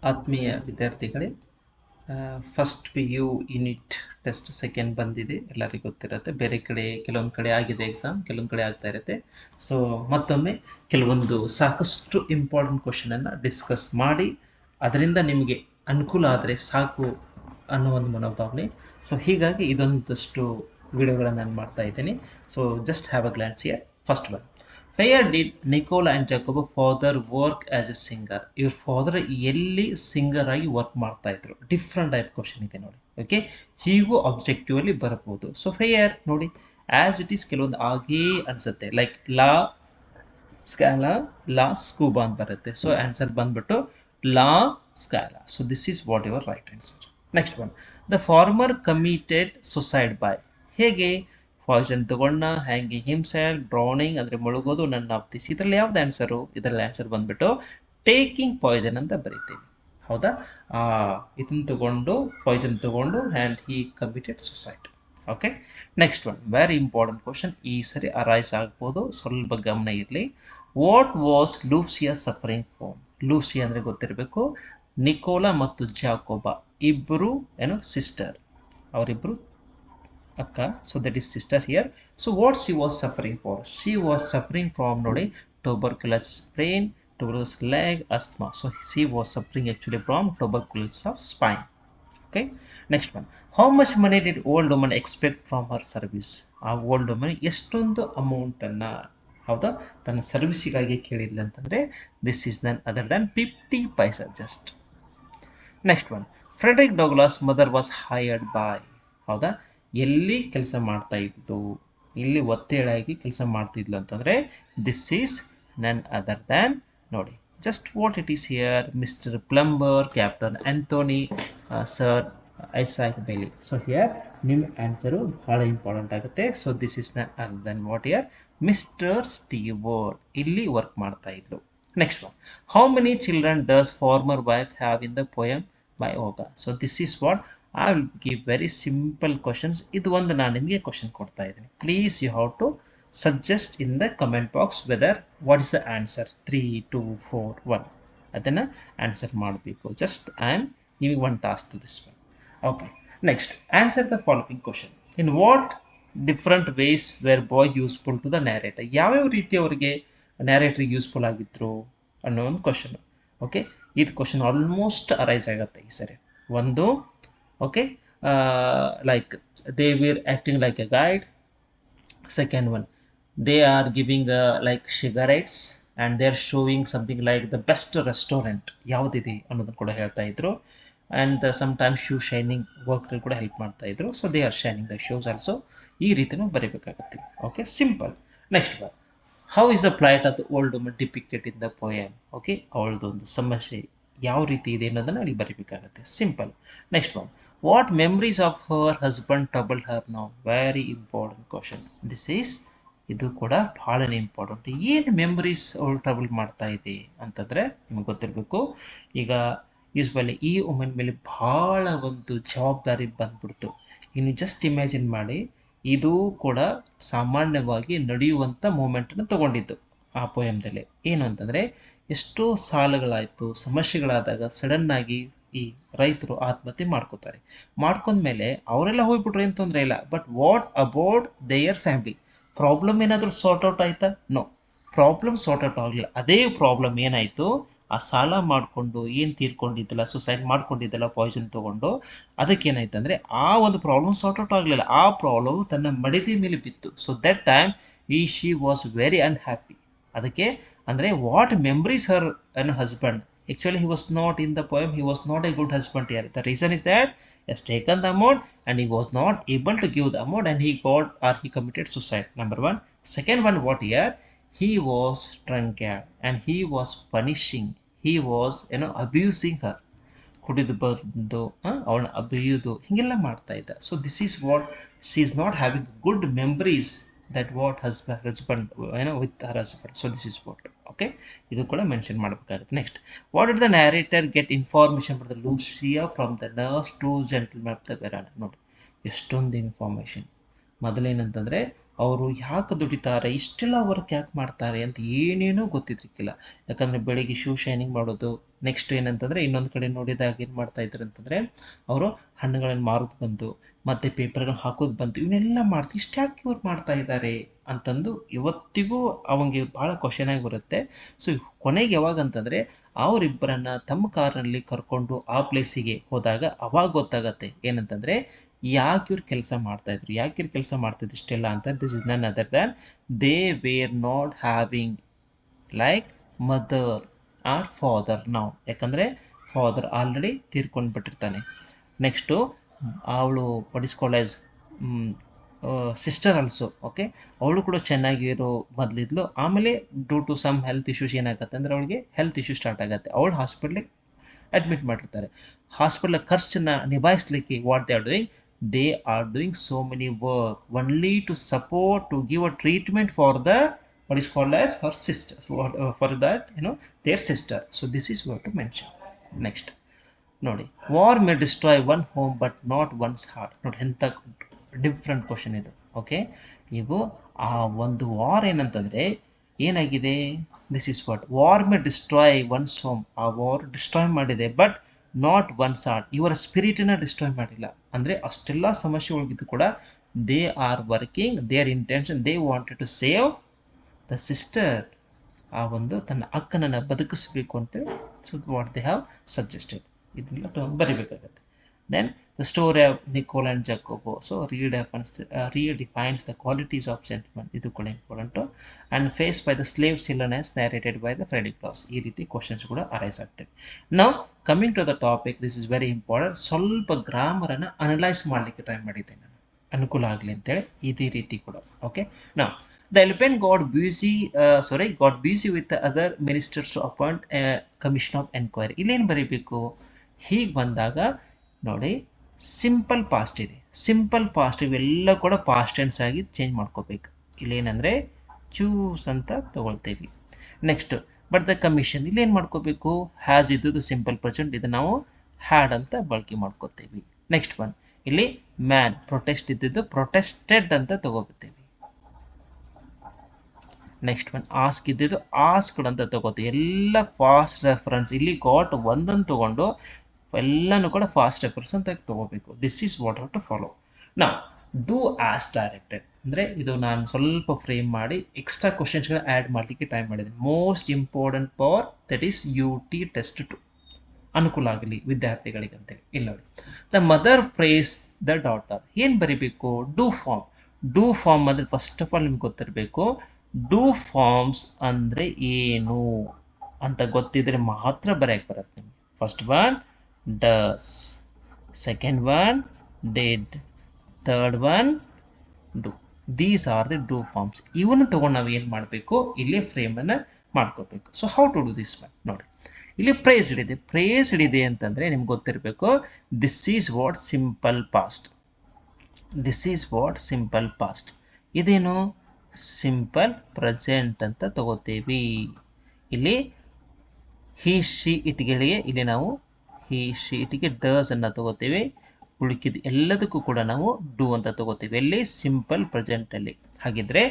ಆತ್ಮೀಯ ವಿದ್ಯಾರ್ಥಿಗಳೇ, first P you unit test second ಬಂದಿದೆ, ಎಲ್ಲರಿಗೂ ಗೊತ್ತಿರುತ್ತೆ. ಬೇರೆ ಕಡೆ ಕೆಲವೊಂದು ಕಡೆ ಆಗಿದೆ ಎಕ್ಸಾಮ್, ಕೆಲವೊಂದು ಕಡೆ ಆಗ್ತಾ ಇರುತ್ತೆ. ಸೊ ಮತ್ತೊಮ್ಮೆ ಕೆಲವೊಂದು ಸಾಕಷ್ಟು ಇಂಪಾರ್ಟೆಂಟ್ ಕ್ವಶನನ್ನು ಡಿಸ್ಕಸ್ ಮಾಡಿ ಅದರಿಂದ ನಿಮಗೆ ಅನುಕೂಲ ಆದರೆ ಸಾಕು ಅನ್ನೋ ಒಂದು ಮನೋಭಾವನೆ. ಸೊ ಹೀಗಾಗಿ ಇದೊಂದಷ್ಟು ವಿಡಿಯೋಗಳನ್ನು ನಾನು ಮಾಡ್ತಾ ಇದ್ದೀನಿ. So just have a glance here. First one, Where did Nicola and Jacobo father work as a singer? ಇವ್ರ ಫಾದರ್ ಎಲ್ಲಿ ಸಿಂಗರ್ ಆಗಿ ವರ್ಕ್ ಮಾಡ್ತಾ ಇದ್ರು? ಡಿಫ್ರೆಂಟ್ ಟೈಪ್ ಕ್ವಶನ್ ಇದೆ ನೋಡಿ. ಓಕೆ, ಹೀಗೂ ಆಬ್ಜೆಕ್ಟಿವ್ ಅಲ್ಲಿ ಬರಬಹುದು. ಸೊ ಫೇಯರ್ ನೋಡಿ, ಆಸ್ ಇಟ್ ಈಸ್ ಕೆಲವೊಂದು ಆಗೇ ಅನ್ಸುತ್ತೆ, ಲೈಕ್ ಲಾ ಸ್ಕ್ಯಾಲಾ ಲಾ ಸ್ಕೂಬಾ ಅಂತ ಬರುತ್ತೆ. ಸೊ ಆನ್ಸರ್ ಬಂದ್ಬಿಟ್ಟು La Scala. So this is what your right answer. Next one, the farmer committed suicide by. ಹೇಗೆ? ಪಾಯ್ಸನ್ ತಗೊಂಡ, ಹ್ಯಾಂಗಿಂಗ್ ಹಿಮ್ಸೆಲ್ಫ್, ಡ್ರೌನಿಂಗ್ ಅಂದರೆ ಮುಳುಗೋದು, ನನ್ನ ಅಪ್ತಿಸಿ. ಇದರಲ್ಲಿ ಯಾವ್ದು ಆನ್ಸರು? ಇದರಲ್ಲಿ ಆನ್ಸರ್ ಬಂದ್ಬಿಟ್ಟು ಟೇಕಿಂಗ್ ಪಾಯ್ಸನ್ ಅಂತ ಬರೀತೀವಿ. ಹೌದಾ? ಇದನ್ನ ತಗೊಂಡು, ಪಾಯ್ಸನ್ ತಗೊಂಡು, and he committed suicide. Okay, next one, very important question. ಈ ಸರಿ ಅರೈಸ್ ಆಗ್ಬೋದು, ಸ್ವಲ್ಪ ಗಮನ ಇರಲಿ. What was Lucia suffering from? Lucia ಅಂದರೆ ಗೊತ್ತಿರಬೇಕು, ನಿಕೋಲಾ ಮತ್ತು ಜಾಕೋಬಾ ಇಬ್ಬರು ಏನೋ ಸಿಸ್ಟರ್, ಅವರಿಬ್ಬರು ಅಕ್ಕ. So that is sister here. So what she was suffering for? She was suffering from ನೋಡಿ tuberculosis brain, tuberculosis leg, asthma. So she was suffering actually from tuberculosis of spine. Okay, next one, how much money did old woman expect from her service? ಆ old woman ಎಷ್ಟೊಂದು ಅಮೌಂಟನ್ನು, ಹೌದಾ, ತನ್ನ ಸರ್ವಿಸಿಗಾಗಿ ಕೇಳಿದ್ಲು ಅಂತಂದರೆ this is none other than 50 paisa just. Next one, Frederick Douglass mother was hired by. ಹೌದಾ, ಎಲ್ಲಿ ಕೆಲಸ ಮಾಡ್ತಾ ಇದ್ದು, ಇಲ್ಲಿ ಒತ್ತೇಳಾಗಿ ಕೆಲಸ ಮಾಡ್ತಿದ್ಲು ಅಂತಂದರೆ this is none other than ನೋಡಿ just what it is here, mister plumber, captain Anthony, sir Isaac Bailey. So here ನಿಮ್ಮ ಆನ್ಸರು ಬಹಳ ಇಂಪಾರ್ಟೆಂಟ್ ಆಗುತ್ತೆ. So this is none other than what here, mister Stewart ಇಲ್ಲಿ work ಮಾಡ್ತಾ ಇದ್ಲು. Next one, how many children does farmer wife have in the poem by Oga? So this is what I will give very simple questions. ಇದು ಒಂದು ನಾನು ನಿಮಗೆ question ಕೊಡ್ತಾ ಇದ್ದೀನಿ. Please you have to suggest in the comment box whether what is the answer. 3, 2, 4, 1 ಅದನ್ನು answer ಮಾಡಬೇಕು. Just I am giving one task to this one. Okay, next, answer the following question. In what different ways were boy useful to the narrator? ಯಾವ್ಯಾವ ರೀತಿ ಅವರಿಗೆ ನ್ಯಾರೇಟರ್ಗೆ useful ಆಗಿದ್ರು ಅನ್ನೋ ಒಂದು question. Okay, ಇದು ಕ್ವಶನ್ ಆಲ್ಮೋಸ್ಟ್ ಅರೈಸ್ ಆಗುತ್ತೆ ಈ ಸರಿ. ಒಂದು, okay, like they were acting like a guide. Second one, they are giving like cigarettes and they are showing something like the best restaurant ಯಾವುದಿದೆ ಅನ್ನೋದನ್ನು ಕೂಡ ಹೇಳ್ತಾ ಇದ್ರು. and sometimes shoe shining work ಕೂಡ ಹೆಲ್ಪ್ ಮಾಡ್ತಾ ಇದ್ರು. So they are shining the shoes also. ಈ ರೀತಿನೂ ಬರೀಬೇಕಾಗತ್ತೆ. Okay, simple. Next one, how is the plight of the old woman depicted in the poem? Okay, ಅವಳದೊಂದು ಸಮಸ್ಯೆ ಯಾವ ರೀತಿ ಇದೆ ಅನ್ನೋದನ್ನು ಅಲ್ಲಿ ಬರೀಬೇಕಾಗತ್ತೆ. Simple. Next one, what memories of her husband trouble her now? Very important question this is. ಇದು ಕೂಡ ಬಹಳನೇ ಇಂಪಾರ್ಟೆಂಟ್. ಏನು ಮೆಮರೀಸ್ ಅವಳು ಟ್ರಬಲ್ ಮಾಡ್ತಾ ಇದೆ ಅಂತಂದರೆ ನಿಮಗೆ ಗೊತ್ತಿರಬೇಕು. ಈಗ ಯೂಸ್ವಲಿ ಈ ವುಮೆನ್ ಮೇಲೆ ಭಾಳ ಒಂದು ಜವಾಬ್ದಾರಿ ಬಂದ್ಬಿಡ್ತು. ಇನ್ನು ಜಸ್ಟ್ ಇಮ್ಯಾಜಿನ್ ಮಾಡಿ, ಇದು ಕೂಡ ಸಾಮಾನ್ಯವಾಗಿ ನಡೆಯುವಂಥ ಮೂಮೆಂಟನ್ನು ತಗೊಂಡಿದ್ದು ಆ ಪೋಯಮ್ದಲ್ಲಿ. ಏನು ಅಂತಂದರೆ, ಎಷ್ಟೋ ಸಾಲಗಳಾಯಿತು, ಸಮಸ್ಯೆಗಳಾದಾಗ ಸಡನ್ನಾಗಿ ಈ ರೈತರು ಆತ್ಮಹತ್ಯೆ ಮಾಡ್ಕೋತಾರೆ. ಮಾಡ್ಕೊಂಡ್ಮೇಲೆ ಅವರೆಲ್ಲ ಹೋಗ್ಬಿಟ್ರೆ ಏನು ತೊಂದರೆ ಇಲ್ಲ, but what about there family? Problem ಏನಾದರೂ ಸಾರ್ಟ್ ಔಟ್ ಆಯ್ತಾ? ನೋ, ಪ್ರಾಬ್ಲಮ್ ಸಾರ್ಟ್ ಔಟ್ ಆಗಲಿಲ್ಲ. ಅದೇ ಪ್ರಾಬ್ಲಮ್ ಏನಾಯಿತು, ಆ ಸಾಲ ಮಾಡಿಕೊಂಡು ಏನು ತೀರ್ಕೊಂಡಿದ್ದಲ್ಲ, ಸುಸೈಡ್ ಮಾಡ್ಕೊಂಡಿದ್ದಲ್ಲ ಪಾಯ್ಸನ್ ತೊಗೊಂಡು, ಅದಕ್ಕೇನಾಯ್ತು ಅಂದರೆ ಆ ಒಂದು ಪ್ರಾಬ್ಲಮ್ ಸಾರ್ಟ್ ಔಟ್ ಆಗಲಿಲ್ಲ. ಆ ಪ್ರಾಬ್ಲಮ್ ತನ್ನ ಮಡದಿ ಮೇಲೆ ಬಿತ್ತು. So that time she was very unhappy. ಅದಕ್ಕೆ ಅಂದರೆ what memories her husband. Actually, he was not in the poem, he was not a good husband here. The reason is that he has taken the amount and he was not able to give the amount and he got or he committed suicide. Number one. Second one, what here? He was drunkard and he was punishing. He was, abusing her. ಕುಡಿದು ಬಂದು ಅವಳನ್ನ ಅಭಿಯೋದು ಹೀಗೆಲ್ಲ ಮಾಡ್ತಾ ಇದ್ದ. So this is what she is not having good memories that what husband with her husband. So this is what. Okay, ಇದು ಕೂಡ mention ಮಾಡಬೇಕಾಗುತ್ತೆ. Next, what did the narrator get information from the Lucia from the nurse to gentleman of the Verona? ನೋಡಿ, ಎಷ್ಟೊಂದು information. ಮೊದಲೇನಂತಂದರೆ ಅವರು ಯಾಕೆ ದುಡಿತಾರೆ, ಇಷ್ಟೆಲ್ಲ work ಯಾಕೆ ಮಾಡ್ತಾರೆ ಅಂತ ಏನೇನೋ ಗೊತ್ತಿದ್ರಿಕ್ಕಿಲ್ಲ. ಯಾಕಂದರೆ ಬೆಳಿಗ್ಗೆ ಶೂ ಶೈನಿಂಗ್ ಮಾಡೋದು, ನೆಕ್ಸ್ಟ್ ಏನಂತಂದರೆ ಇನ್ನೊಂದು ಕಡೆ ನೋಡಿದಾಗ ಏನು ಮಾಡ್ತಾ ಇದ್ರು ಅಂತಂದರೆ ಅವರು ಹಣ್ಣುಗಳನ್ನು ಮಾರೋದು ಬಂತು, ಮತ್ತು ಪೇಪರ್ಗಳು ಹಾಕೋದು ಬಂತು, ಇವನ್ನೆಲ್ಲ ಮಾಡ್ತೀವಿ, ಇಷ್ಟು ಯಾಕೆ ಇವ್ರು ಮಾಡ್ತಾ ಇದ್ದಾರೆ ಅಂತಂದು ಇವತ್ತಿಗೂ ಅವಂಗೆ ಭಾಳ ಕ್ವಶನ್ ಆಗಿ ಬರುತ್ತೆ. ಸೊ ಕೊನೆಗೆ ಯಾವಾಗ ಅಂತಂದರೆ ಅವರಿಬ್ಬರನ್ನ ತಮ್ಮ ಕಾರ್ನಲ್ಲಿ ಕರ್ಕೊಂಡು ಆ ಪ್ಲೇಸಿಗೆ ಹೋದಾಗ ಅವಾಗ ಗೊತ್ತಾಗತ್ತೆ ಏನಂತಂದರೆ ಯಾಕೆ ಇವ್ರು ಕೆಲಸ ಮಾಡ್ತಾಯಿದ್ರು, ಯಾಕೆ ಇವ್ರು ಕೆಲಸ ಮಾಡ್ತಿದ್ರು ಇಷ್ಟೆಲ್ಲ ಅಂತ. This is none other than they were not having like mother or father ನಾವು, ಯಾಕಂದರೆ ಫಾದರ್ ಆಲ್ರೆಡಿ ತೀರ್ಕೊಂಡು ಬಿಟ್ಟಿರ್ತಾನೆ. ನೆಕ್ಸ್ಟು ಅವಳು ಪಡಿಸ್ಕೊಳ್ಳೇಜ್ ಸಿಸ್ಟರ್ ಆಲ್ಸೋ, ಓಕೆ, ಅವಳು ಕೂಡ ಚೆನ್ನಾಗಿರೋ ಮೊದಲಿದ್ಲು. ಆಮೇಲೆ due to some health issues ಏನಾಗುತ್ತೆ ಅಂದರೆ ಅವಳಿಗೆ ಹೆಲ್ತ್ ಇಶ್ಯೂ ಸ್ಟಾರ್ಟ್ ಆಗುತ್ತೆ, ಅವಳು ಹಾಸ್ಪಿಟ್ಲಿಗೆ ಅಡ್ಮಿಟ್ ಮಾಡಿರ್ತಾರೆ. ಹಾಸ್ಪಿಟ್ಲ್ ಖರ್ಚನ್ನ ನಿಭಾಯಿಸಲಿಕ್ಕೆ what they are doing so many work only to support to give a treatment for the what is called as her sister, for that their sister. So this is what to mention. Next ನೋಡಿ, war may destroy one home but not one's heart. ನೋಡಿ ಎಂಥ different question ಇದು. Okay, ಇವು ಆ ಒಂದು war ಏನಂತಂದರೆ ಏನಾಗಿದೆ, this is what war may destroy one's home, ಆ ವಾರ್ ಡಿಸ್ಟ್ರಾಯ್ ಮಾಡಿದೆ ಬಟ್ ನಾಟ್ ಒನ್ಸ್ ಹಾರ್ಟ್, ಇವರ ಸ್ಪಿರಿಟನ್ನು ಡಿಸ್ಟ್ರಾಯ್ ಮಾಡಿಲ್ಲ. ಅಂದರೆ ಅಷ್ಟೆಲ್ಲ ಸಮಸ್ಯೆ ಒಳಗಿದ್ದು ಕೂಡ they are working, their intention, they wanted to save the sister, ಆ ಒಂದು ತನ್ನ ಅಕ್ಕನನ್ನು ಬದುಕಿಸಬೇಕು ಅಂತೇಳಿ. So what they have suggested, ಇದನ್ನೆಲ್ಲ ತೊಗೊಂಡು ಬರಿಬೇಕಾಗತ್ತೆ. Then the story of Nicola and Jacopo, so redefines the qualities of sentiment, ಇದು ಕೂಡ important. And face by the slave childrens narrated by the Freddy class, ಈ ರೀತಿ ಕ್ವಶನ್ಸ್ ಕೂಡ arise ಆಗ್ತವೆ. ನಾವು coming to the topic, this is very important. ಸ್ವಲ್ಪ ಗ್ರಾಮರನ್ನು analyse ಮಾಡಲಿಕ್ಕೆ ಟ್ರೈ ಮಾಡಿದ್ದೆ ನಾನು, ಅನುಕೂಲ ಆಗಲಿ ಅಂತೇಳಿ ಇದೇ ರೀತಿ ಕೂಡ. ಓಕೆ, ನಾವು the elephant got busy with the other ministers to appoint a commission of enquiry. ಇಲ್ಲೇನು ಬರೀಬೇಕು, ಹೀಗೆ ಬಂದಾಗ ನೋಡಿ ಸಿಂಪಲ್ ಪಾಸ್ಟ್ ಇದೆ, ಸಿಂಪಲ್ ಪಾಸ್ಟ್ ಇವೆಲ್ಲ ಕೂಡ ಪಾಸ್ಟ್ ಟೆನ್ಸ್ ಆಗಿ ಚೇಂಜ್ ಮಾಡ್ಕೋಬೇಕು. ಇಲ್ಲೇನಂದರೆ ಚೂಸ್ ಅಂತ ತಗೊಳ್ತೇವೆ. ನೆಕ್ಸ್ಟ್ ಬಟ್ ದ ಕಮಿಷನ್, ಇಲ್ಲೇನು ಮಾಡ್ಕೋಬೇಕು, ಹ್ಯಾಸ್ ಇದ್ದದ್ದು ಸಿಂಪಲ್ ಪ್ರೆಸೆಂಟ್, ಇದು ನಾವು ಹ್ಯಾಡ್ ಅಂತ ಬಳಕೆ ಮಾಡ್ಕೋತೇವೆ. ನೆಕ್ಸ್ಟ್ ಒನ್ ಇಲ್ಲಿ ಮ್ಯಾನ್, ಪ್ರೊಟೆಸ್ಟ್ ಇದ್ದಿದ್ದು ಪ್ರೊಟೆಸ್ಟೆಡ್ ಅಂತ ತಗೋಬರ್ತೇವೆ. ನೆಕ್ಸ್ಟ್ ಒನ್ ಆಸ್ಕ್ ಇದ್ದಿದ್ದು ಆಸ್ಕ್ಡ್ ಅಂತ ತಗೋತೀವಿ. ಎಲ್ಲ ಫಾಸ್ಟ್ ರೆಫರೆನ್ಸ್, ಇಲ್ಲಿ ಗಾಟ್ ಒಂದನ್ನು ತಗೊಂಡು ಎಲ್ಲನೂ ಕೂಡ ಫಾಸ್ಟ್ ರೆಫರೆನ್ಸ್ ಅಂತ ತಗೋಬೇಕು. This is what how to follow. ನಾ ಡೂ ಆಸ್ ಡೈರೆಕ್ಟೆಡ್ ಅಂದರೆ ಇದು ನಾನು ಸ್ವಲ್ಪ ಫ್ರೇಮ್ ಮಾಡಿ ಎಕ್ಸ್ಟ್ರಾ ಕ್ವಶನ್ಸ್ಗಳನ್ನ ಆ್ಯಡ್ ಮಾಡಲಿಕ್ಕೆ ಟ್ರೈ ಮಾಡಿದ್ದೀನಿ. Most important power that is UT test 2, ಅನುಕೂಲ ಆಗಲಿ ವಿದ್ಯಾರ್ಥಿಗಳಿಗೆ ಅಂತೇಳಿ. ಇಲ್ಲ ನೋಡಿ, the mother praise the daughter, ಏನು ಬರೀಬೇಕು, ಡೂ ಫಾರ್ಮ್. ಡೂ ಫಾರ್ಮ್ ಅಂದರೆ ಫಸ್ಟ್ ಆಫ್ ಆಲ್ ನಿಮ್ಗೆ ಗೊತ್ತಿರಬೇಕು, ಡೂ ಫಾರ್ಮ್ಸ್ ಅಂದರೆ ಏನು ಅಂತ ಗೊತ್ತಿದ್ರೆ ಮಾತ್ರ ಬರೆಯಕ್ಕೆ ಬರುತ್ತೆ ನಿಮಗೆ. First one does, second one did, third one do. These are the do forms. ಇವನ್ನ ತೊಗೊಂಡು ನಾವು ಏನು ಮಾಡಬೇಕು, ಇಲ್ಲಿ ಫ್ರೇಮನ್ನು ಮಾಡ್ಕೋಬೇಕು. So how to do this one ನೋಡಿ, ಇಲ್ಲಿ ಪ್ರೇಸ್ ಹಿಡಿದೆ. ಪ್ರೇಸ್ ಹಿಡಿದೆ ಅಂತಂದರೆ ನಿಮ್ಗೆ ಗೊತ್ತಿರಬೇಕು, this is what simple past, this is what simple past. ಇದೇನು ಸಿಂಪಲ್ ಪ್ರೆಸೆಂಟ್ ಅಂತ ತಗೋತೀವಿ. ಇಲ್ಲಿ ಹಿ ಶಿ ಇಟ್ಗಳಿಗೆ ಇಲ್ಲಿ ನಾವು ಹಿ ಶಿ ಇಟ್ಗೆ ಡಸ್ ಅನ್ನು ತಗೋತೀವಿ. ಉಳಿಕಿದ ಎಲ್ಲದಕ್ಕೂ ಕೂಡ ನಾವು ಡೂ ಅಂತ ತಗೋತೀವಿ, ಎಲ್ಲಿ ಸಿಂಪಲ್ ಪ್ರೆಸೆಂಟಲ್ಲಿ. ಹಾಗಿದ್ರೆ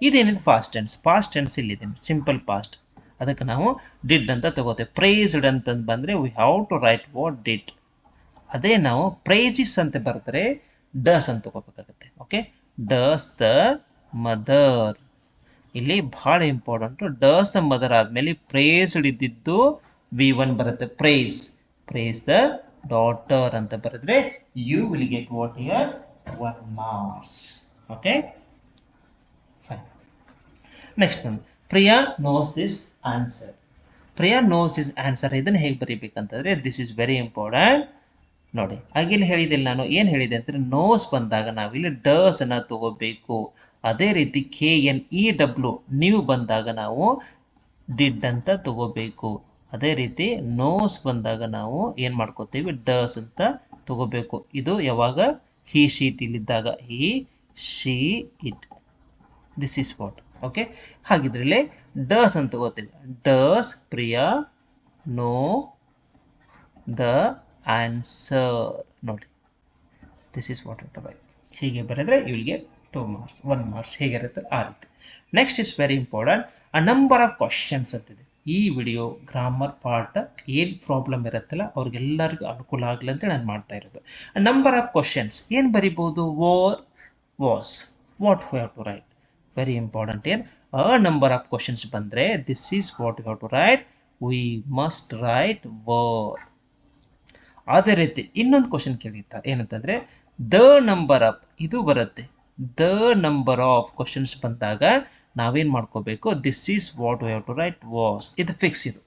ಇದೇನಿದೆ ಫಾಸ್ಟ್ ಟೆನ್ಸ್, ಫಾಸ್ಟ್ ಟೆನ್ಸ್ ಇಲ್ಲಿದೆ ಸಿಂಪಲ್ ಪಾಸ್ಟ್, ಅದಕ್ಕೆ ನಾವು ಡಿಡ್ ಅಂತ ತಗೋತೇವೆ. ಪ್ರೈಸ್ಡ್ ಅಂತಂದು ಬಂದರೆ we have to write what did. ಅದೇ ನಾವು ಪ್ರೈಸಿಸ್ ಅಂತ ಬರ್ತಾರೆ ಡಸ್ ಅಂತ ತಗೋಬೇಕಾಗುತ್ತೆ. ಓಕೆ, ಡಸ್ ದ ಮದರ್, ಇಲ್ಲಿ ಬಹಳ ಇಂಪಾರ್ಟೆಂಟು. ಡಸ್ ದ ಮದರ್ ಆದಮೇಲೆ ಪ್ರೇಸ್ಡ್ ಇದ್ದಿದ್ದು V1 ಬರುತ್ತೆ, ಪ್ರೇಸ್ ದ ಡಾಟರ್ ಅಂತ ಬರೆದ್ರೆ you will get what here 1 marks. Okay fine. Next one, Priya knows this answer. Priya knows this answer, ಇದನ್ನು ಹೇಗೆ ಬರೀಬೇಕಂತಂದರೆ ದಿಸ್ ಇಸ್ ವೆರಿ ಇಂಪಾರ್ಟೆಂಟ್. ನೋಡಿ ಆಗಿಲ್ಲಿ ಹೇಳಿದಿಲ್ಲ ನಾನು, ಏನು ಹೇಳಿದೆ ಅಂದರೆ ನೋಸ್ ಬಂದಾಗ ನಾವಿಲ್ಲಿ ಡಸ್ ಅನ್ನು ತಗೋಬೇಕು. ಅದೇ ರೀತಿ KNEW ನೀವು ಬಂದಾಗ ನಾವು ಡಿಡ್ ಅಂತ ತಗೋಬೇಕು. ಅದೇ ರೀತಿ ನೋಸ್ ಬಂದಾಗ ನಾವು ಏನು ಮಾಡ್ಕೋತೀವಿ, ಡಸ್ ಅಂತ ತಗೋಬೇಕು. ಇದು ಯಾವಾಗ ಹಿ ಶೀಟ್ ಇಲ್ಲಿದ್ದಾಗ, he she it, this is what. Okay, ಹಾಗಿದ್ರಲ್ಲಿ ಡಸ್ ಅಂತ ತಗೋತೀವಿ. Does Priya know the answer. ನೋಡಿ ದಿಸ್ ಈಸ್ ವಾಟ್ ಅಂತ ಬೈ ಹೀಗೆ ಬರೆದ್ರೆ ಇವಳಿಗೆ 2 marks, 1 marks ಹೇಗಿರುತ್ತೆ ಆ ರೀತಿ. Next is very important, a number of questions ಅಂತಿದೆ. ಈ ವಿಡಿಯೋ ಗ್ರಾಮರ್ ಪಾರ್ಟ್ ಏನು ಪ್ರಾಬ್ಲಮ್ ಇರುತ್ತಲ್ಲ ಅವ್ರಿಗೆಲ್ಲರಿಗೂ ಅನುಕೂಲ ಆಗಲಿ ಅಂತ ನಾನು ಮಾಡ್ತಾ ಇರೋದು. ನಂಬರ್ ಆಫ್ ಕ್ವಶನ್ಸ್ ಏನು ಬರಿಬೋದು? Were, was, what we have to write. Very important. ಏನು ಅ ನಂಬರ್ ಆಫ್ ಕ್ವಶನ್ಸ್ ಬಂದರೆ this is what we have to write, we must write were. ಅದೇ ರೀತಿ ಇನ್ನೊಂದು ಕ್ವಶನ್ ಕೇಳಿರ್ತಾರೆ ಏನಂತಂದರೆ ದ ನಂಬರ್ ಆಫ್, ಇದು ಬರುತ್ತೆ. ದ ನಂಬರ್ ಆಫ್ ಕ್ವಶನ್ಸ್ ಬಂದಾಗ ನಾವೇನು ಮಾಡ್ಕೋಬೇಕು? This is what we have to write was. ಇದು ಫಿಕ್ಸ್, ಇದು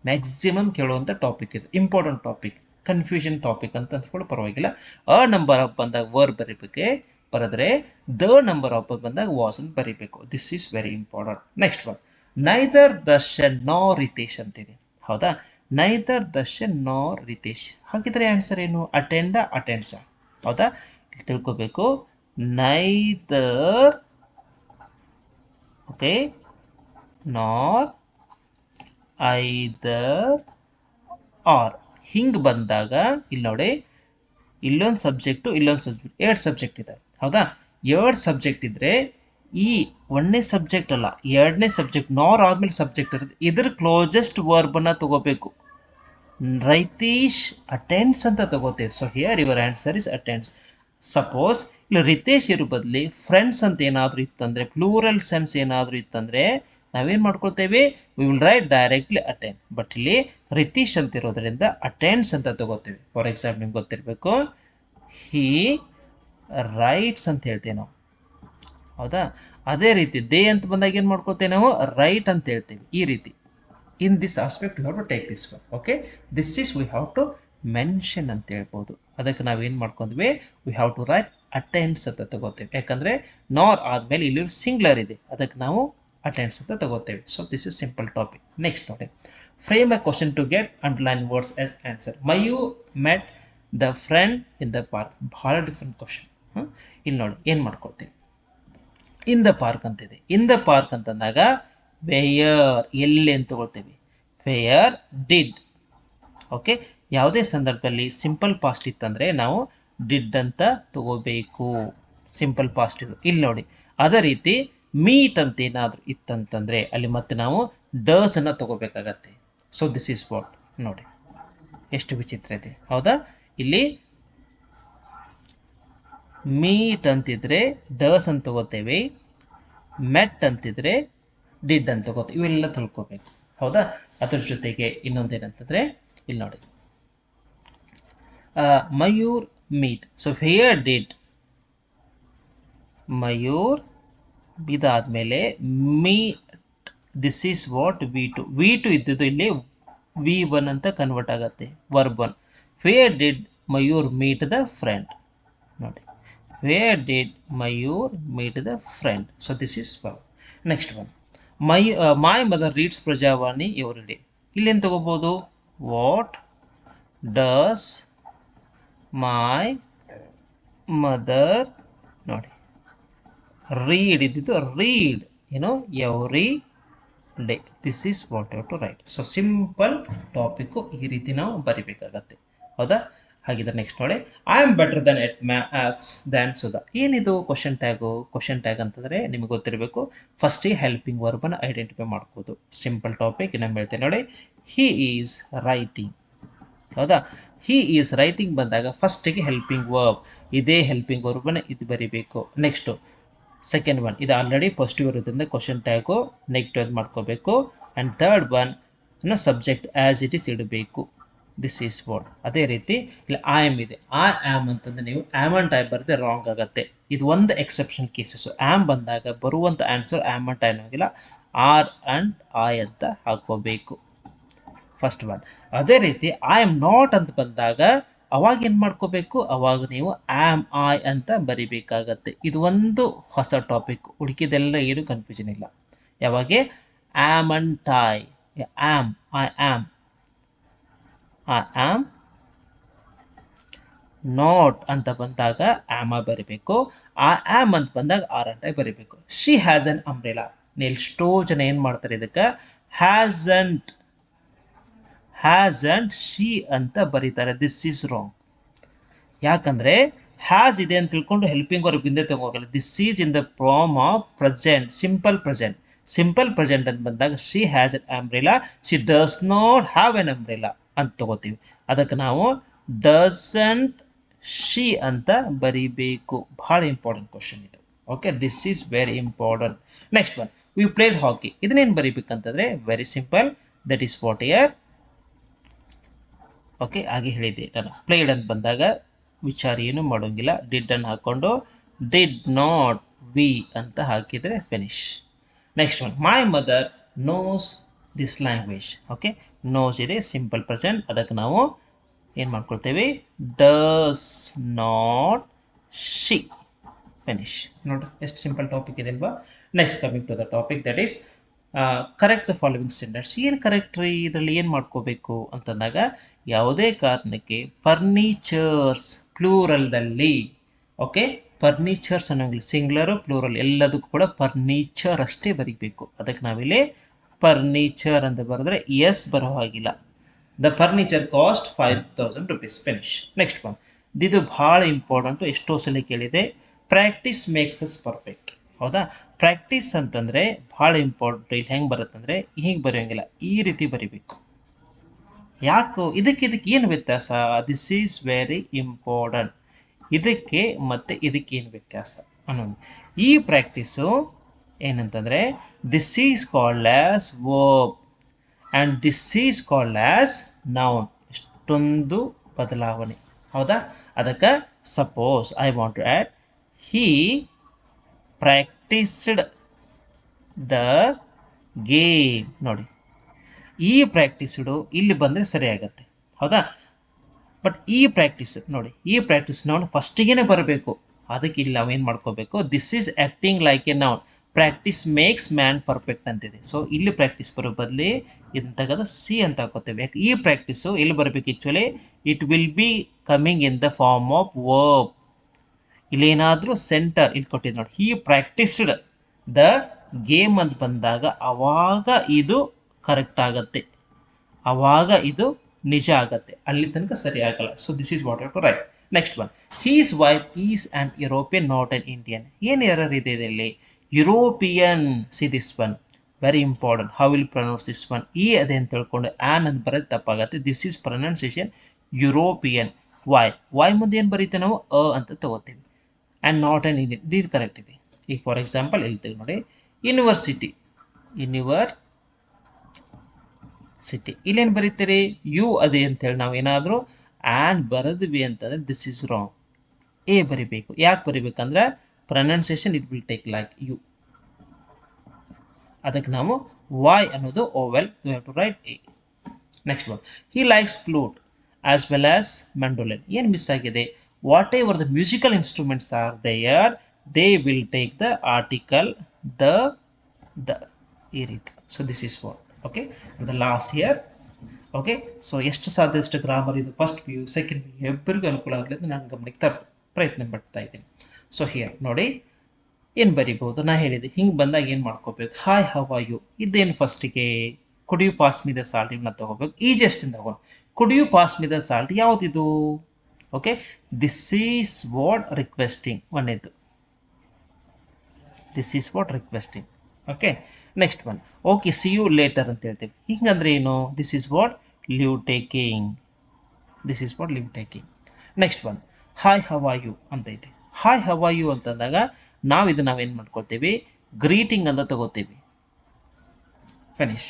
ಮ್ಯಾಕ್ಸಿಮಮ್ ಕೇಳುವಂಥ ಟಾಪಿಕ್, ಇದು ಇಂಪಾರ್ಟೆಂಟ್ ಟಾಪಿಕ್, ಕನ್ಫ್ಯೂಷನ್ ಟಾಪಿಕ್ ಅಂತ ಅಂದ್ಕೊಂಡು ಪರವಾಗಿಲ್ಲ. ಅ ನಂಬರ್ ಆಫ್ ಬಂದಾಗ ವರ್ ಬರೀಬೇಕೆ, ಬರೆದ್ರೆ ದ ನಂಬರ್ ಆಫ್ ಬಂದಾಗ ವಾಸ್ ಅಂತ ಬರೀಬೇಕು. This is very important. Next one, neither Darshan nor Ritesh ಅಂತಿದೆ. ಹೌದಾ? Neither Darshan nor Ritesh. ಹಾಗಿದ್ರೆ ಆನ್ಸರ್ ಏನು? ಅಟೆಂಡ, ಅಟೆಂಡ್ಸ. ಹೌದಾ? ಇಲ್ಲಿ ತಿಳ್ಕೋಬೇಕು. ನೈದರ್, ಓಕೆ, ನಾರ್, ಐದರ್, ಆರ್. ಹಿಂಗೆ ಬಂದಾಗ ಇಲ್ಲಿ ನೋಡಿ, ಇಲ್ಲೊಂದು ಸಬ್ಜೆಕ್ಟು, ಇಲ್ಲೊಂದು ಸಬ್ಜೆಕ್ಟ್, 2 ಸಬ್ಜೆಕ್ಟ್ ಇದೆ. ಹೌದಾ? 2 ಸಬ್ಜೆಕ್ಟ್ ಇದ್ರೆ ಈ 1ನೇ ಸಬ್ಜೆಕ್ಟ್ ಅಲ್ಲ, 2ನೇ ಸಬ್ಜೆಕ್ಟ್ ನಾರ್ ಆದ್ಮೇಲೆ ಸಬ್ಜೆಕ್ಟ್ ಇರುತ್ತೆ. ಇದ್ರ ಕ್ಲೋಸೆಸ್ಟ್ ವರ್ಬನ್ನ ತಗೋಬೇಕು. ರೈತೇಶ್ ಅಟೆಂಡ್ಸ್ ಅಂತ ತಗೋತೇವೆ. So here your answer is attends. Suppose ಇಲ್ಲಿ ರಿತೇಶ್ ಇರೋ ಬದಲಿ ಫ್ರೆಂಡ್ಸ್ ಅಂತ ಏನಾದರೂ ಇತ್ತಂದ್ರೆ, ಪ್ಲೂರಲ್ ಸೆನ್ಸ್ ಏನಾದರೂ ಇತ್ತಂದ್ರೆ ನಾವೇನು ಮಾಡ್ಕೊಳ್ತೇವೆ? We will write directly attend. But ಇಲ್ಲಿ ರಿತೇಶ್ ಅಂತ ಇರೋದ್ರಿಂದ ಅಟೆಂಡ್ಸ್ ಅಂತ ತಗೋತೇವೆ. ಫಾರ್ ಎಕ್ಸಾಂಪಲ್ ನಿಮ್ಗೆ ಗೊತ್ತಿರಬೇಕು, ಹಿ ರೈಟ್ಸ್ ಅಂತ ಹೇಳ್ತೇವೆ ನಾವು. ಹೌದಾ? ಅದೇ ರೀತಿ ದೇ ಅಂತ ಬಂದಾಗ ಏನು ಮಾಡ್ಕೊಳ್ತೇವೆ ನಾವು? ರೈಟ್ ಅಂತ ಹೇಳ್ತೇವೆ. ಈ ರೀತಿ in this aspect we have to take this one. Okay, this is we have to mention ಅಂತ ಹೇಳ್ಬೋದು. ಅದಕ್ಕೆ ನಾವೇನು ಮಾಡ್ಕೊಂಡ್ವಿ? We have to write attends ಅಂತ ತಗೋತೇವೆ. ಯಾಕಂದರೆ ನಾರ್ ಆದಮೇಲೆ ಇಲ್ಲಿ ಸಿಂಗ್ಲರ್ ಇದೆ, ಅದಕ್ಕೆ ನಾವು ಅಟೆಂಡ್ಸ್ ಅಂತ ತಗೋತೇವೆ. So this is simple topic. Next ನೋಡಿ, frame a question to get underline words as answer. Mayur met the friend in the park. ಭಾಳ ಡಿಫ್ರೆಂಟ್ ಕ್ವಶನ್. ಇಲ್ಲಿ ನೋಡಿ ಏನು ಮಾಡ್ಕೊಳ್ತೇವೆ? ಇನ್ ದ ಪಾರ್ಕ್ ಅಂತಿದೆ. ಇನ್ ದ ಪಾರ್ಕ್ ಅಂತಂದಾಗ ವೇಯರ್, ಎಲ್ಲಿ ಅಂತ ತಗೊಳ್ತೇವೆ. ವೇಯರ್ ಡಿಡ್. ಓಕೆ, ಯಾವುದೇ ಸಂದರ್ಭದಲ್ಲಿ ಸಿಂಪಲ್ ಪಾಸ್ಟ್ ಇತ್ತಂದರೆ ನಾವು ಡಿಡ್ ಅಂತ ತಗೋಬೇಕು. ಸಿಂಪಲ್ ಪಾಸ್ಟ್ ಇದು. ಇಲ್ಲಿ ನೋಡಿ, ಅದೇ ರೀತಿ ಮೀಟ್ ಅಂತ ಏನಾದರೂ ಇತ್ತಂತಂದರೆ ಅಲ್ಲಿ ಮತ್ತೆ ನಾವು ಡಸ್ ಅನ್ನು ತಗೋಬೇಕಾಗತ್ತೆ. So this is what. ನೋಡಿ ಎಷ್ಟು ವಿಚಿತ್ರ ಇದೆ. ಹೌದಾ? ಇಲ್ಲಿ ಮೀಟ್ ಅಂತಿದ್ರೆ ಡಸ್ ಅಂತ ತಗೋತೇವೆ, ಮೆಟ್ ಅಂತಿದ್ರೆ ಡಿಡ್ ಅಂತ ತಗೋತೇವೆ. ಇವೆಲ್ಲ ತಿಳ್ಕೋಬೇಕು. ಹೌದಾ? ಅದ್ರ ಜೊತೆಗೆ ಇನ್ನೊಂದೇನಂತಂದ್ರೆ ಇಲ್ಲಿ ನೋಡಿ, Mayur meet. So here did Mayur, ಇದಾದ್ಮೇಲೆ meet, this is what V2. V2 ಇದ್ದಿದ್ದು ಇಲ್ಲಿ V1 ಅಂತ ಕನ್ವರ್ಟ್ ಆಗತ್ತೆ, verb 1. Where did Mayur meet the friend. ನೋಡಿ, where did Mayur meet the friend. So this is verb. Next one, my mother reads Prajavani every day. ಇಲ್ಲೇನು ತಗೋಬಹುದು? What does my mother, ನೋಡಿ read ಇದ್ದಿದ್ದು read, ಏನು, every day. This is what you have to write. So simple topic ಈ ರೀತಿ ನಾವು ಬರಿಬೇಕಾಗತ್ತೆ. ಹೌದಾ? ಹಾಗಿದ್ರೆ ನೆಕ್ಸ್ಟ್ ನೋಡಿ, I am better than at maths than Sudha. ಏನಿದು ಕ್ವಶನ್ ಟ್ಯಾಗು? ಕ್ವಶನ್ ಟ್ಯಾಗ್ ಅಂತಂದರೆ ನಿಮಗೆ ಗೊತ್ತಿರಬೇಕು, ಫಸ್ಟಿಗೆ ಹೆಲ್ಪಿಂಗ್ ವರ್ಬನ್ನು ಐಡೆಂಟಿಫೈ ಮಾಡ್ಕೋದು. Simple topic. ಇನ್ನೊಮ್ಮೆ ಹೇಳ್ತೇನೆ ನೋಡಿ, ಹಿ ಈಸ್ ರೈಟಿಂಗ್. ಹೌದಾ? ಹಿ ಈಸ್ ರೈಟಿಂಗ್ ಬಂದಾಗ ಫಸ್ಟಿಗೆ ಹೆಲ್ಪಿಂಗ್ ವರ್ಬ್, ಇದೇ ಹೆಲ್ಪಿಂಗ್ ವರ್ಬನ್ನು ಇದು ಬರಿಬೇಕು. ನೆಕ್ಸ್ಟು ಸೆಕೆಂಡ್ ಒನ್, ಇದು ಆಲ್ರೆಡಿ ಪಾಸಿಟಿವ್ ಇರೋದ್ರಿಂದ ಕ್ವಶನ್ ಟ್ಯಾಗು ನೆಗೆಟಿವ್ ಮಾಡ್ಕೋಬೇಕು. And third one subject as it is ಇಡಬೇಕು. This is what. ಅದೇ ರೀತಿ ಇಲ್ಲಿ ಐ ಆಮ್ ಇದೆ. ಐ ಆಮ್ ಅಂತಂದ್ರೆ ನೀವು ಆಮ್ ಅಂಡ್ ಐ ಬರೆದ್ರೆ ರಾಂಗ್ ಆಗುತ್ತೆ. ಇದು ಒಂದು ಎಕ್ಸೆಪ್ಷನ್ ಕೇಸಸ್. ಆಮ್ ಬಂದಾಗ ಬರುವಂಥ ಆನ್ಸರ್ ಆಮ್ ಅಂಡ್ ಐ ಆಗಿಲ್ಲ, ಆರ್ ಅಂಡ್ ಐ ಅಂತ ಹಾಕೋಬೇಕು. First one. ಅದೇ ರೀತಿ ಐ ಆಮ್ ನಾಟ್ ಅಂತ ಬಂದಾಗ ಅವಾಗ ಏನು ಮಾಡ್ಕೋಬೇಕು? ಅವಾಗ ನೀವು ಆಮ್ ಐ ಅಂತ ಬರಿಬೇಕಾಗತ್ತೆ. ಇದು ಒಂದು ಹೊಸ ಟಾಪಿಕ್. ಹುಡುಕಿದೆಲ್ಲ ಏನು ಕನ್ಫ್ಯೂಷನ್ ಇಲ್ಲ. ಯಾವಾಗ amn't I, am, I am, I am not ಅಂತ ಬಂದಾಗ ಆಮ್ ಬರಿಬೇಕು. ಐ ಆಮ್ ಅಂತ ಬಂದಾಗ ಆರ್ ಅಂಡ್ ಐ ಬರಿಬೇಕು. She has an umbrella. ಎಷ್ಟೋ ಜನ ಏನು ಮಾಡ್ತಾರೆ ಇದಕ್ಕೆ ಹ್ಯಾಸಂಟ್ ಶಿ ಅಂತ ಬರೀತಾರೆ. This is wrong. ಯಾಕಂದರೆ ಹ್ಯಾಸ್ ಇದೆ ಅಂತ ತಿಳ್ಕೊಂಡು ಹೆಲ್ಪಿಂಗ್ ವರ್ಬ್ ಹಿಂದೆ ತಗೋಗಲ್ಲ. This is in the form of present, simple present. Simple present ಅಂತ ಬಂದಾಗ she has an umbrella, she does not have an umbrella ಅಂತ ತಗೋತೀವಿ. ಅದಕ್ಕೆ ನಾವು ಡಸಂಟ್ ಶಿ ಅಂತ ಬರಿಬೇಕು. ಬಹಳ ಇಂಪಾರ್ಟೆಂಟ್ ಕ್ವಶನ್ ಇದು. Okay, this is very important. Next one, we played hockey. ಇದನ್ನೇನು ಬರಿಬೇಕಂತಂದ್ರೆ very simple, that is what year. Okay, ಹಾಗೆ ಹೇಳಿದ್ದೆ ನಾನು. ಪ್ಲೇಡ್ ಅಂತ ಬಂದಾಗ ವಿಚಾರ ಏನು ಮಾಡೋಂಗಿಲ್ಲ, ಡಿಡ್ ಅನ್ನು ಹಾಕೊಂಡು ಡಿಡ್ ನಾಟ್ ವಿ ಅಂತ ಹಾಕಿದರೆ finish. Next one, my mother knows this language. Okay, knows ಇದೆ ಸಿಂಪಲ್ ಪ್ರೆಸೆಂಟ್, ಅದಕ್ಕೆ ನಾವು ಏನು ಮಾಡ್ಕೊಳ್ತೇವೆ, ಡಸ್ ನಾಟ್ ಶಿ. ಫಿನಿಶ್. ನೋಡ್ರಿ ಎಷ್ಟು ಸಿಂಪಲ್ ಟಾಪಿಕ್ ಇದೆ ಅಲ್ವಾ. Next coming to the topic, that is correct the following standards. ಏನು ಕರೆಕ್ಟ್ ರೀ, ಇದರಲ್ಲಿ ಏನು ಮಾಡ್ಕೋಬೇಕು ಅಂತಂದಾಗ ಯಾವುದೇ ಕಾರಣಕ್ಕೆ ಫರ್ನಿಚರ್ಸ್ ಪ್ಲೂರಲ್ದಲ್ಲಿ, ಓಕೆ, ಫರ್ನಿಚರ್ಸ್ ಅನ್ನೋಂಗಿಲ್ಲ, ಸಿಂಗ್ಲರು ಪ್ಲೂರಲ್ ಎಲ್ಲದಕ್ಕೂ ಕೂಡ ಫರ್ನಿಚರ್ ಅಷ್ಟೇ ಬರೀಬೇಕು. ಅದಕ್ಕೆ ನಾವಿಲ್ಲಿ ಫರ್ನಿಚರ್ ಅಂತ ಬರೆದ್ರೆ ಎಸ್ ಬರೋ ಹಾಗಿಲ್ಲ. The furniture cost 5,000 rupees. Finish. Next one, ಇದು ಬಹಳ ಇಂಪಾರ್ಟೆಂಟು, ಎಷ್ಟೋ ಸಲ ಕೇಳಿದೆ. Practice makes us perfect. ಹೌದಾ, ಪ್ರಾಕ್ಟೀಸ್ ಅಂತಂದ್ರೆ ಬಹಳ ಇಂಪಾರ್ಟೆಂಟ್. ಇಲ್ಲಿ ಹೆಂಗೆ ಬರುತ್ತಂದ್ರೆ ಹೀಗೆ ಬರೆಯೋಂಗಿಲ್ಲ, ಈ ರೀತಿ ಬರಿಬೇಕು. ಯಾಕೋ ಇದಕ್ಕೆ ಏನು ವ್ಯತ್ಯಾಸ? This is very important. ಇದಕ್ಕೆ ಮತ್ತೆ ಇದಕ್ಕೆ ಏನು ವ್ಯತ್ಯಾಸ ಅನ್ನೋದು. ಈ ಪ್ರಾಕ್ಟೀಸು ಏನಂತಂದ್ರೆ this is called as verb and this is called as noun. ಎಷ್ಟೊಂದು ಬದಲಾವಣೆ. ಹೌದಾ, ಅದಕ್ಕೆ suppose I want to add he practised the game. ನೋಡಿ, ಈ ಪ್ರಾಕ್ಟೀಸ್ಡು ಇಲ್ಲಿ ಬಂದರೆ ಸರಿ ಆಗತ್ತೆ. ಹೌದಾ, ಬಟ್ ಈ ಪ್ರಾಕ್ಟೀಸ್ ನೋಡಿ, ಈ ಪ್ರಾಕ್ಟೀಸ್ ನಾವು ಫಸ್ಟಿಗೆ ಬರಬೇಕು. ಅದಕ್ಕೆ ಇಲ್ಲಿ ನಾವೇನು ಮಾಡ್ಕೋಬೇಕು, this is acting like A noun, practice makes man perfect ಅಂತಿದೆ. ಸೊ ಇಲ್ಲಿ ಪ್ರಾಕ್ಟೀಸ್ ಬರೋ ಬದಲಿ ಇದನ್ನ ತೆಗೆದು ಸಿ ಅಂತ ಹಾಕೋತೇವೆ. ಯಾಕೆ ಈ ಪ್ರಾಕ್ಟೀಸು ಎಲ್ಲಿ ಬರಬೇಕು? Actually it will be coming in the form of verb. ಇಲ್ಲೇನಾದರೂ ಸೆಂಟರ್ ಇಲ್ಲಿ ಕೊಟ್ಟಿದ್ದು ನೋಡಿ, ಹಿ ಪ್ರಾಕ್ಟೀಸ್ಡ್ ದ ಗೇಮ್ ಅಂತ ಬಂದಾಗ ಅವಾಗ ಇದು ಕರೆಕ್ಟ್ ಆಗತ್ತೆ, ಅವಾಗ ಇದು ನಿಜ ಆಗತ್ತೆ. ಅಲ್ಲಿ ತನಕ ಸರಿ ಆಗಲ್ಲ. So this is what to write. Next one, his wife is an European not an Indian. ಏನು ಎರರ್ ಇದೆ ಇದರಲ್ಲಿ? European. See this one very important. How will pronounce this one? ಈ ಅದೇ ಅಂತ ತಿಳ್ಕೊಂಡು ಆ್ಯನ್ ಅಂತ ಬರೋದು ತಪ್ಪಾಗತ್ತೆ. This is pronunciation European. Why ಮುಂದೆ ಏನು ಬರೀತೇವೆ ನಾವು? ಅ ಅಂತ ತಗೋತೀವಿ. ಆ್ಯಂಡ್ ನಾಟ್ ಆನ್ ಇಂಡಿಯನ್, ಇದು ಕರೆಕ್ಟ್ ಇದೆ. ಈಗ ಫಾರ್ ಎಕ್ಸಾಂಪಲ್ ಇಲ್ಲಿ ತೆಗೆ ನೋಡಿ, ಯೂನಿವರ್ಸಿಟಿ, ಸಿಟಿ, ಇಲ್ಲೇನು ಬರೀತೀರಿ? ಯು ಅದೇ ಅಂತೇಳಿ ನಾವು ಏನಾದರೂ ಆ್ಯಂಡ್ ಬರೆದ್ವಿ ಅಂತಂದ್ರೆ ದಿಸ್ ಈಸ್ ರಾಂಗ್. ಎ ಬರಿಬೇಕು. ಯಾಕೆ ಬರಿಬೇಕಂದ್ರೆ pronunciation it will take like U. ಅದಕ್ಕೆ ನಾವು ವೈ ಅನ್ನೋದು vowel, you have to write A. Next one, he likes flute as well as mandolin. ಏನು ಮಿಸ್ ಆಗಿದೆ? Whatever the musical instruments are there, they will take the article the ಈ ರೀತಿ. So this is what. Okay, the last year. Okay, so ಎಷ್ಟು ಸಾಧ್ಯ ಅಷ್ಟು grammar ಇದು first P U second P U ಇಬ್ಬರಿಗೂ ಅನುಕೂಲ ಆಗಲಿ ಅಂತ ನಾನು ಗಮನಕ್ಕೆ ತರ್ತೀನಿ, ಪ್ರಯತ್ನ ಪಡ್ತಾ ಇದ್ದೀನಿ. ಸೊ ಹಿಯರ್ ನೋಡಿ ಏನು ಬರಿಬಹುದು. ನಾ ಹೇಳಿದೆ ಹಿಂಗೆ ಬಂದಾಗ ಏನು ಮಾಡ್ಕೋಬೇಕು? ಹಾಯ್ ಹೌ ಆರ್ ಯು, ಇದೇನು ಫಸ್ಟಿಗೆ could you pass me the salt ಇವನ್ನ ತಗೋಬೇಕು. ಈಜೆಸ್ಟ್ ಇಂದ ತಗೊಂಡು could you pass me the salt ಯಾವುದಿದು? Okay, this is what requesting. ಒಂದೇದು this is what requesting. Okay, next one, okay see you later ಅಂತ ಹೇಳ್ತೀವಿ. ಹಿಂಗಂದ್ರೆ ಏನು? This is what leave taking. This is what leave taking. Next one, hi how are you ಅಂತ ಐತೆ. Hi how are you ಅಂತಂದಾಗ ನಾವೇನು ಮಾಡ್ಕೊಳ್ತೀವಿ? Greeting ಅಂತ ತಗೋತೀವಿ. ಫಿನಿಶ್.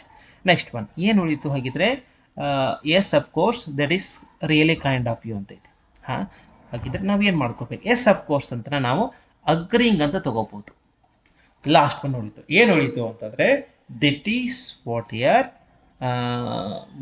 ನೆಕ್ಸ್ಟ್ ಒನ್, ಏನು ಉಳಿತು ಹಾಗಿದ್ರೆ? Yes of course, that is really kind of you ಅಂತ ಐತೆ. ಹಾಂ, ಹಾಗಿದ್ರೆ ನಾವೇನು ಮಾಡ್ಕೋಬೇಕು? ಎಸ್ ಅಫ್ ಕೋರ್ಸ್ ಅಂತ ನಾವು ಅಗ್ರಿಂಗ್ ಅಂತ ತಗೋಬಹುದು. ಲಾಸ್ಟ್ ಒನ್ ಉಳಿತು. ಏನು ಉಳಿತು ಅಂತಂದರೆ that is what year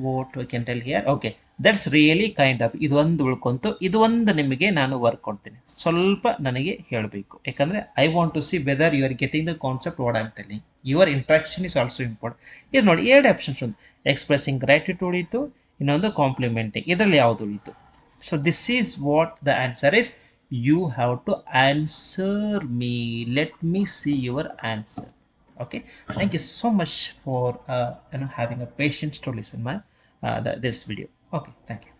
what we can tell here. Okay, that's really kind of. ಇದು ಒಂದು ಉಳ್ಕೊಂತು. ಇದು ಒಂದು ನಿಮಗೆ ನಾನು ವರ್ಕ್ ಕೊಡ್ತೀನಿ, ಸ್ವಲ್ಪ ನನಗೆ ಹೇಳಬೇಕು. ಯಾಕಂದರೆ I want to see whether you are getting the concept what I am telling. Your interaction is also important. ಇದು ನೋಡಿ, ಎರಡು ಆಪ್ಷನ್ಸ್ ಒಂದು ಎಕ್ಸ್ಪ್ರೆಸಿಂಗ್ ಗ್ರ್ಯಾಟಿಟ್ಯೂಡ್ ಉಳಿತು, ಇನ್ನೊಂದು ಕಾಂಪ್ಲಿಮೆಂಟಿಂಗ್. ಇದರಲ್ಲಿ ಯಾವುದು ಉಳಿತು? So this is what the answer is. You have to answer me. Let me see your answer. Okay, thank you so much for having a patience to listen my this video. Okay, thank you.